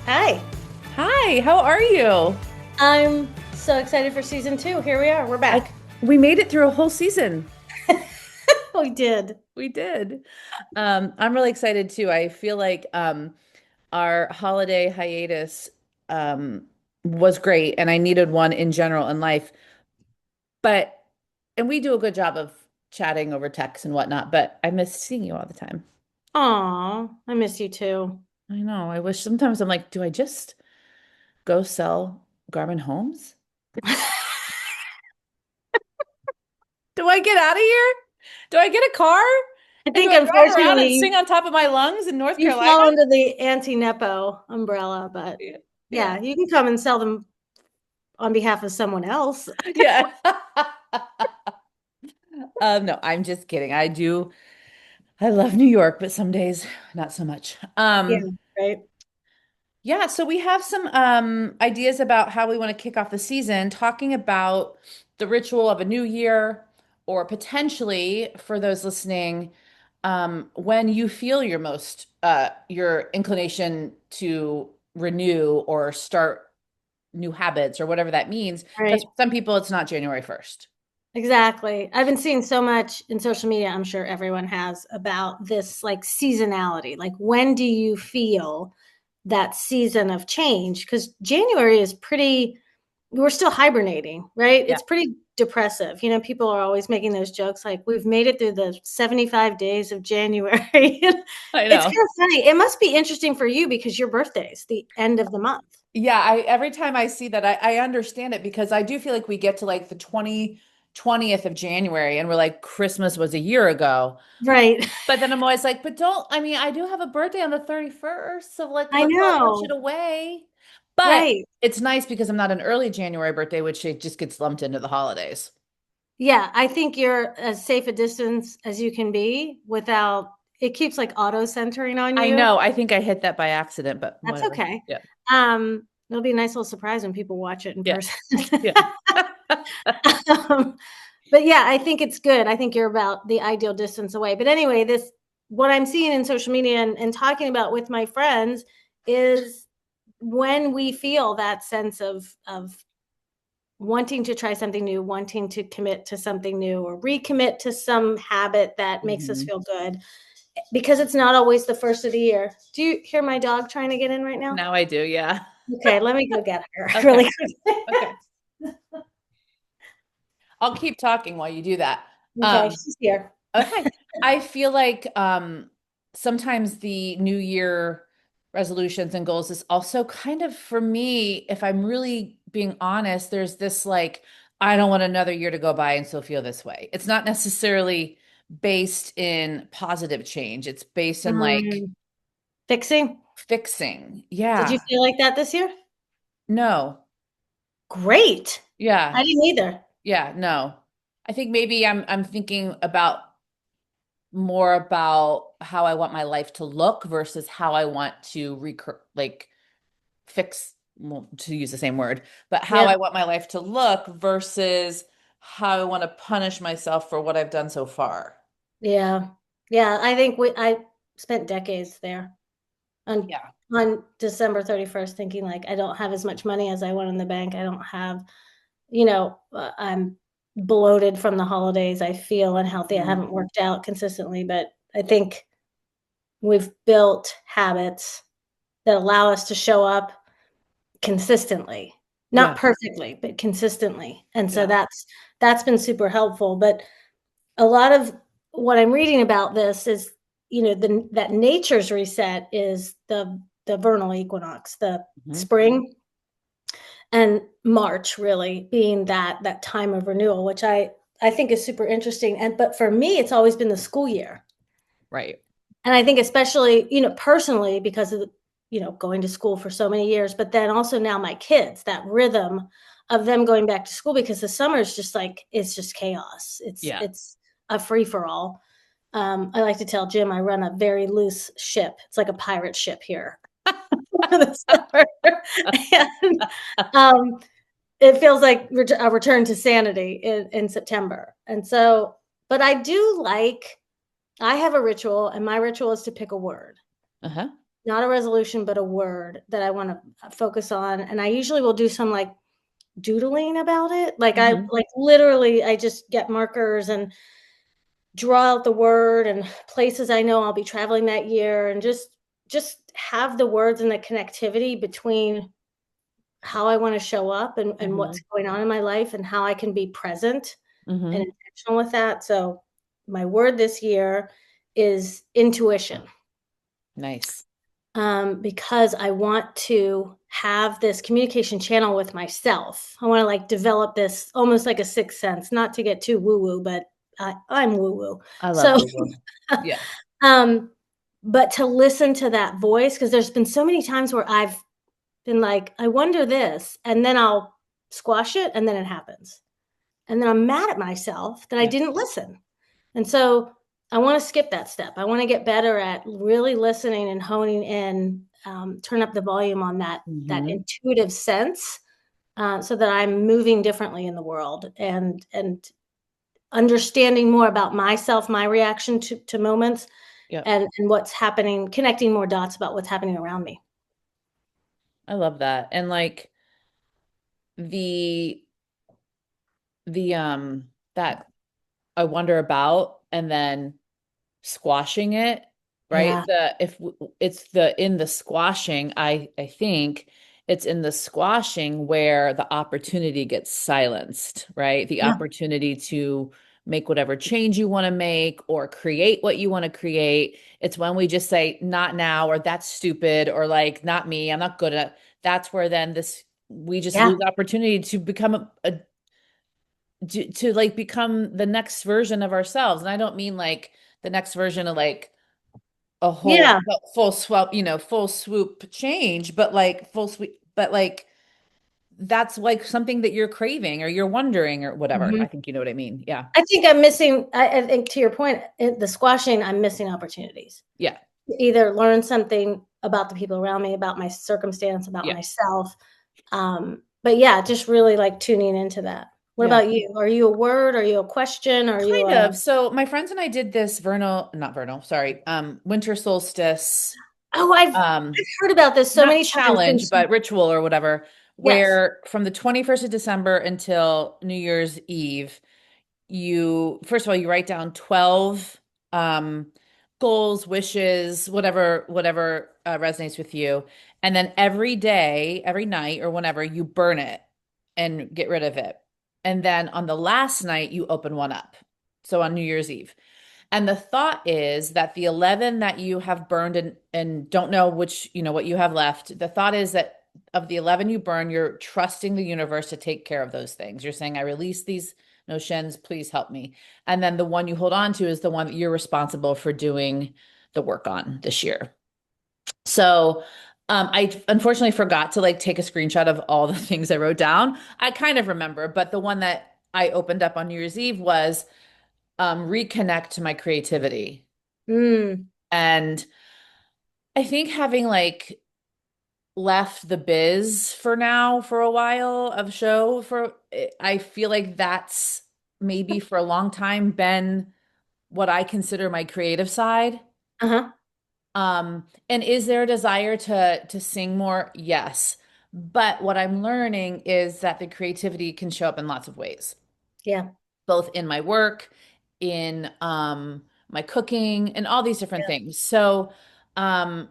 Hi. Hi, how are you? I'm so excited for season two. Here we are. We're back. Like, we made it through a whole season. We did. We did. I'm really excited too. I feel like our holiday hiatus um, was great, and I needed one in general in life. But, and we do a good job of chatting over text and whatnot, but I miss seeing you all the time. Aw, I miss you too. I know. I wish sometimes I'm like, do I just go sell garment homes? Do I get out of here? Do I get a car? I And do think I drive around and unfortunately sing on top of my lungs in North you Carolina? fall under the anti-Nepo umbrella, but Yeah. Yeah. yeah, you can come and sell them on behalf of someone else. Yeah. No, I'm just kidding. I love New York, but some days not so much. Yeah, right. Yeah, so we have some ideas about how we want to kick off the season, talking about the ritual of a new year, or potentially for those listening, when you feel your inclination to renew or start new habits or whatever that means. Because Right. for some people, it's not January 1st. Exactly. I've been seeing so much in social media, I'm sure everyone has, about this like seasonality. Like, when do you feel that season of change? Because January is pretty, we're still hibernating, right? Yeah, It's pretty depressive. People are always making those jokes like, we've made it through the 75 days of January. I It's know. kind of funny. It must be interesting for you because your birthday's the end of the month. Yeah, I every time I see that, I understand it because I do feel like we get to like the 20th of January and we're like, Christmas was a year ago. Right. But then I'm always like, but don't, I mean, I do have a birthday on the 31st, so like, I let's not push it know. away. But Right. it's nice because I'm not an early January birthday, which it just gets lumped into the holidays. Yeah, I think you're as safe a distance as you can be without it keeps like auto centering on I you. know, I think I hit that by accident, but That's whatever. okay. Yeah. It'll be a nice little surprise when people watch it in Yeah. person. Yeah. Um, but yeah, I think it's good. I think you're about the ideal distance away. But anyway, this what I'm seeing in social media and talking about with my friends is when we feel that sense of wanting to try something new, wanting to commit to something new or recommit to some habit that makes us Mhm. feel good because it's not always the first of the year. Do you hear my dog trying to get in right now? Now I do, yeah. Okay, let me go get her Okay. really quick. Okay. I'll keep talking while you do that. Okay, Um, she's here. okay. I feel like sometimes the New Year resolutions and goals is also kind of for me, if I'm really being honest, there's this like, I don't want another year to go by and still feel this way. It's not necessarily based in positive change. It's based in like Mm, fixing. fixing. Did you Yeah. feel like that this year? No. Great. Yeah. I didn't either. Yeah. No. I think maybe I'm thinking about more about how I want my life to look versus how I want to like fix, well, to use the same word, but how Yep. I want my life to look versus how I want to punish myself for what I've done so far. Yeah. Yeah. I spent decades there on Yeah. on December 31st thinking like I don't have as much money as I want in the bank. I don't have, I'm bloated from the holidays. I feel unhealthy. I Mhm. haven't worked out consistently, but I think we've built habits that allow us to show up consistently. Not Yeah. perfectly, but consistently. And so Yeah. that's been super helpful. But a lot of what I'm reading about this is, that nature's reset is the vernal equinox, the Mhm. spring and March really being that time of renewal, which I think is super interesting. And but for me, it's always been the school year. Right. And I think especially, personally because of going to school for so many years, but then also now my kids, that rhythm of them going back to school because the summer is just like it's just chaos. It's Yeah. it's a free for all. I like to tell Jim I run a very loose ship. It's like a pirate ship here for the summer. And um, it feels like a return to sanity in September. And so, but I have a ritual, and my ritual is to pick a word. Uh-huh. not a resolution, but a word that I want to focus on. And I usually will do some like doodling about it. Like I Hmm. like literally I just get markers and draw out the word and places I know I'll be traveling that year and just have the words and the connectivity between how I want to show up and what's Hmm. going on in my life and how I can be present and Hmm. intentional with that. So my word this year is intuition. Nice. Because I want to have this communication channel with myself. I want to like develop this almost like a sixth sense, not to get too woo woo, but I'm woo woo. I love So, Google. Yeah. um, but to listen to that voice, because there's been so many times where I've been like, I wonder this, and then I'll squash it, and then it happens. And then I'm mad at myself that I Yeah. didn't listen. And so I want to skip that step. I want to get better at really listening and honing in, turn up the volume on that Hmm. intuitive sense, so that I'm moving differently in the world and understanding more about myself, my reaction to moments, Yeah. and what's happening, connecting more dots about what's happening around me. I love that. And like the that I wonder about and then squashing it, right? Yeah, The if it's the in the squashing, I think it's in the squashing where the opportunity gets silenced, right? The yeah, opportunity to make whatever change you want to make or create what you want to create. It's when we just say not now or that's stupid or like not me, I'm not good at. That's where then this we just yeah. lose opportunity to become to like become the next version of ourselves. And I don't mean like the next version of like a whole Yeah. full swap, full swoop change, but like full sweep, but like that's like something that you're craving or you're wondering or whatever. Mhm. I think you know what I mean. Yeah. I think I'm missing, I think to your point, the squashing, I'm missing opportunities. Yeah. Either learn something about the people around me, about my circumstance, about Yeah. myself. But yeah, just really like tuning into that. What Yeah. about you? Are you a word? Are you a question? Are you Kind a of. So my friends and I did this not vernal, sorry, winter solstice, oh, I've um, heard about this so not many times. challenge, but ritual or whatever, Yes. where from the 21st of December until New Year's Eve, you first of all you write down 12 um goals, wishes, whatever resonates with you, and then every day, every night or whenever, you burn it and get rid of it, and then on the last night you open one up, so on New Year's Eve. And the thought is that the 11 that you have burned and don't know which, what you have left, the thought is that of the 11 you burn, you're trusting the universe to take care of those things. You're saying, I release these notions, please help me. And then the one you hold on to is the one that you're responsible for doing the work on this year. So, I unfortunately forgot to like take a screenshot of all the things I wrote down. I kind of remember, but the one that I opened up on New Year's Eve was reconnect to my creativity. Mm, And I think having like left the biz for now for a while of show for I feel like that's maybe for a long time been what I consider my creative side. uh-huh. And is there a desire to sing more? Yes. But what I'm learning is that the creativity can show up in lots of ways, Yeah. both in my work, in my cooking, and all these different things. So, um,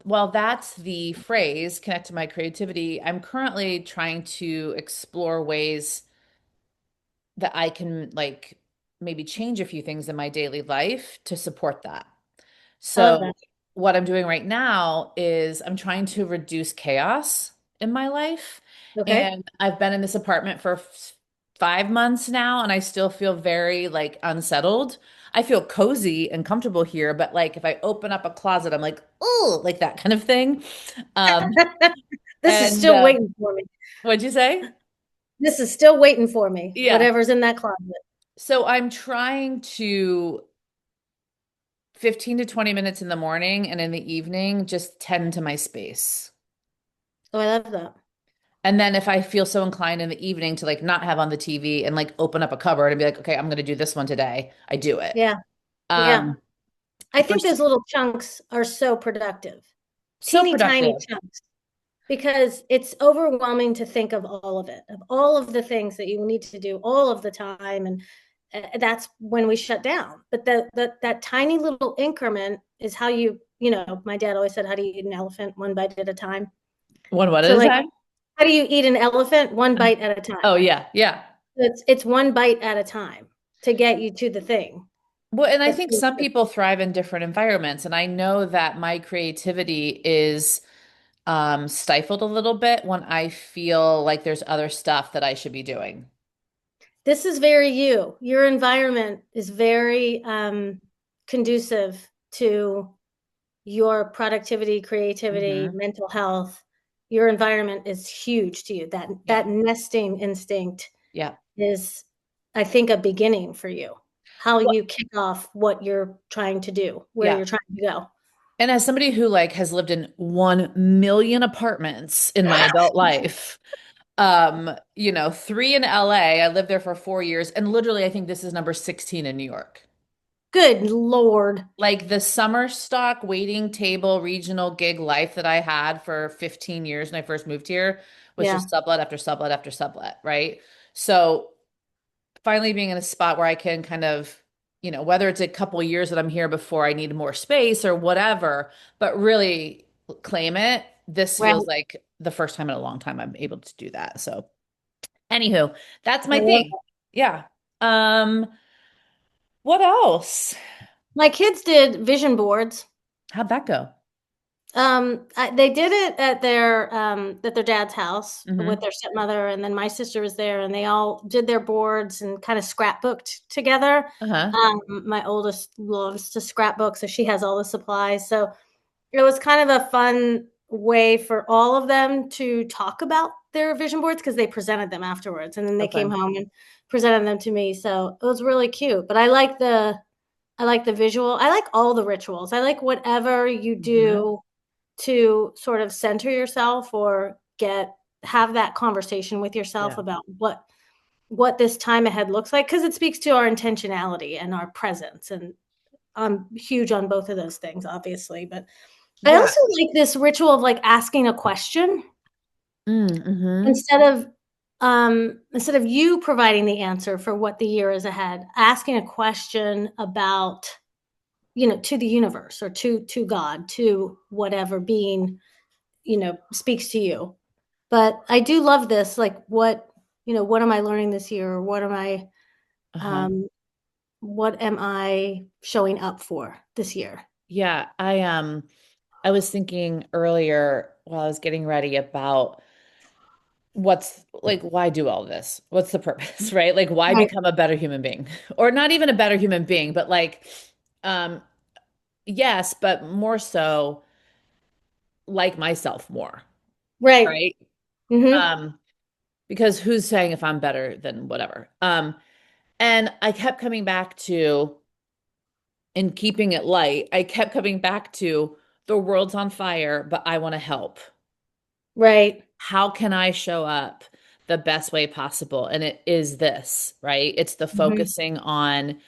while that's the phrase, connect to my creativity, I'm currently trying to explore ways that I can like maybe change a few things in my daily life to support that. I love that. So, what I'm doing right now is I'm trying to reduce chaos in my life. Okay. And I've been in this apartment for 5 months now, and I still feel very like unsettled. I feel cozy and comfortable here, but like if I open up a closet, I'm like, oh, like that kind of thing. Um, This is and still waiting for me. what'd you say? This is still waiting for me, Yeah. whatever's in that closet. So I'm trying to 15 to 20 minutes in the morning and in the evening, just tend to my space. Oh, I love that. And then if I feel so inclined in the evening to like not have on the TV and like open up a cupboard and be like, okay, I'm going to do this one today, I do it. Yeah. Yeah. Um, I for think those little chunks are so productive. So teeny tiny productive. chunks, because it's overwhelming to think of all of it, of all of the things that you need to do all of the time. And that's when we shut down. But that tiny little increment is how my dad always said, how do you eat an elephant? One bite at a time. One what So at a like, time? how do you eat an elephant? One bite at a time. Oh yeah, yeah. It's one bite at a time to get you to the thing. Well, and I The think food. some people thrive in different environments, and I know that my creativity is stifled a little bit when I feel like there's other stuff that I should be doing. This is very you. Your environment is very conducive to your productivity, creativity, Hmm. mental health. Your environment is huge to you. Yeah, That nesting instinct yeah. is, I think, a beginning for you. How Well, you kick off what you're trying to do, where yeah. you're trying to go. And as somebody who like has lived in 1 million apartments in my adult life, three in LA, I lived there for 4 years, and literally I think this is number 16 in New York. Good Lord. Like the summer stock waiting table regional gig life that I had for 15 years when I first moved here was Yeah. just sublet after sublet after sublet, right? So finally being in a spot where I can kind of, whether it's a couple years that I'm here before I need more space or whatever, but really claim it, this Right. feels like the first time in a long time I'm able to do that. So, anywho, that's I my love thing. it. Yeah. What else? My kids did vision boards. How'd that go? They did it at their dad's house with Mm-hmm. their stepmother, and then my sister was there, and they all did their boards and kind of scrapbooked together. Uh-huh. My oldest loves to scrapbook, so she has all the supplies. So it was kind of a fun way for all of them to talk about their vision boards because they presented them afterwards, and then they Okay. came home and presented them to me. So it was really cute. But I like the visual. I like all the rituals. I like whatever you Mm-hmm. do to sort of center yourself or have that conversation with yourself Yeah. about what this time ahead looks like, because it speaks to our intentionality and our presence. And I'm huge on both of those things, obviously. But I Yeah. also like this ritual of like asking a question Mm-hmm. instead of you providing the answer for what the year is ahead, asking a question about, to the universe or to God, to whatever being, speaks to you. But I do love this, like what am I learning this year? Or Uh-huh. um, what am I showing up for this year? Yeah. I was thinking earlier while I was getting ready about what's like, why do all this? What's the purpose, right? Like, why Right, become a better human being? Or not even a better human being, but like, um, yes, but more so like myself more, right. right? Mm-hmm. Um, because who's saying if I'm better than whatever? And I kept coming back to, and keeping it light, I kept coming back to the world's on fire, but I want to help. Right. How can I show up the best way possible? And it is this, right? It's the Mm-hmm. focusing on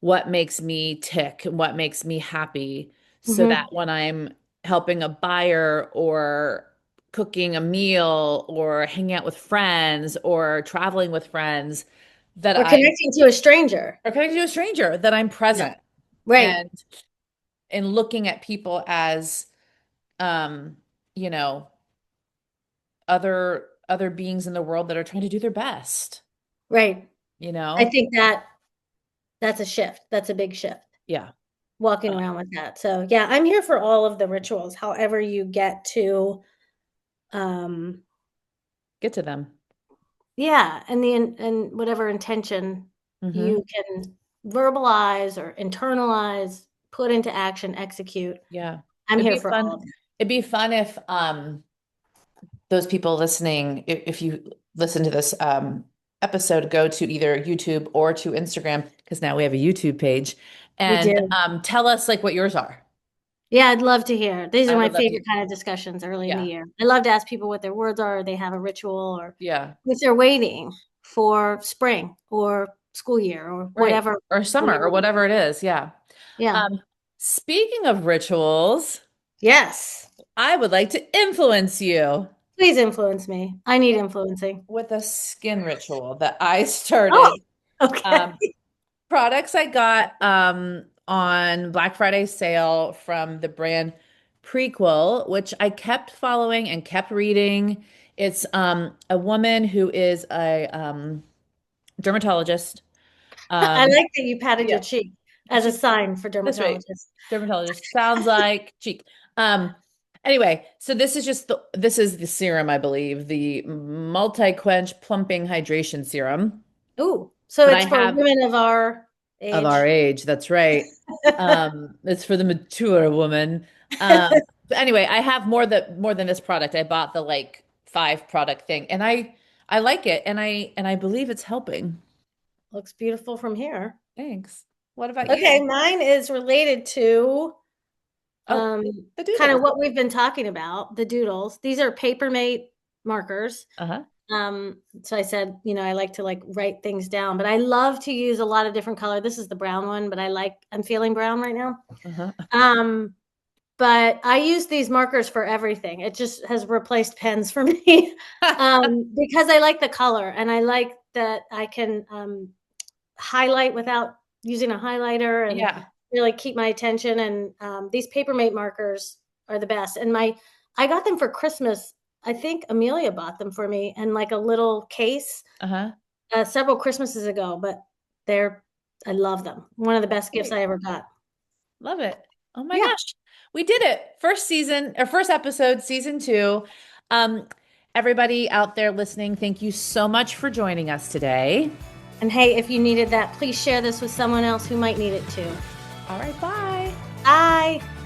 what makes me tick, what makes me happy, so that Mm-hmm. when I'm helping a buyer or cooking a meal or hanging out with friends or traveling with friends, that Or I connecting to a stranger. or connecting to a stranger, that I'm Yeah. present Right. and looking at people as um, you know, other beings in the world that are trying to do their best, Right. you I know? think that's a shift. That's a big shift. Yeah. Walking Uh, around with that. So yeah, I'm here for all of the rituals, however you get to um get to them. yeah, and whatever intention Hmm. you can verbalize or internalize, put into action, execute. Yeah. I'm It'd here be for all fun. of it. It'd be fun if those people listening, if you listen to this episode, go to either YouTube or to Instagram, because now we have a YouTube page, We and do. tell us like what yours are. Yeah, I'd love to hear. These I are my would love to. favorite kind of discussions early in the Yeah. year. I love to ask people what their words are, or they have a ritual, or Yeah. if they're waiting for spring or school year or Right. whatever. Or summer or Whatever. whatever it is. Yeah. Yeah. Speaking of rituals, Yes. I would like to influence you Please influence me. I need influencing. with a skin ritual that I Oh, started. okay. Um, Products I got on Black Friday sale from the brand Prequel, which I kept following and kept reading. It's a woman who is a dermatologist. I Um, like that you patted yeah, your cheek as a she, sign for that's right. dermatologists. Dermatologist sounds like cheek. Um, anyway, so this is the serum, I believe, the multi-quench plumping hydration serum Ooh, so that I it's for have women of our age. age. That's right. It's for the mature woman. But anyway, I have more than this product. I bought the like 5 product thing, and I like it, and I believe it's helping. Looks beautiful from here. Thanks. What about Okay, you? mine is related to Oh, um, the kind of doodles. what we've been talking about, the doodles. These are Papermate markers. Uh-huh. So I said, I like to like write things down, but I love to use a lot of different color. This is the brown one, but I'm feeling brown right now. Uh-huh. Um, but I use these markers for everything. It just has replaced pens for me. Because I like the color and I like that I can highlight without using a highlighter and Yeah. really keep my attention. And these Papermate markers are the best. And I got them for Christmas. I think Amelia bought them for me and like a little case Uh-huh. several Christmases ago. But they're I love them. One of the That's best gifts great. I ever got. Love it. Oh my Yeah. gosh. We did it. First season or first episode, season 2. Um, Everybody out there listening, thank you so much for joining us today. And hey, if you needed that, please share this with someone else who might need it too. All right, bye. Bye.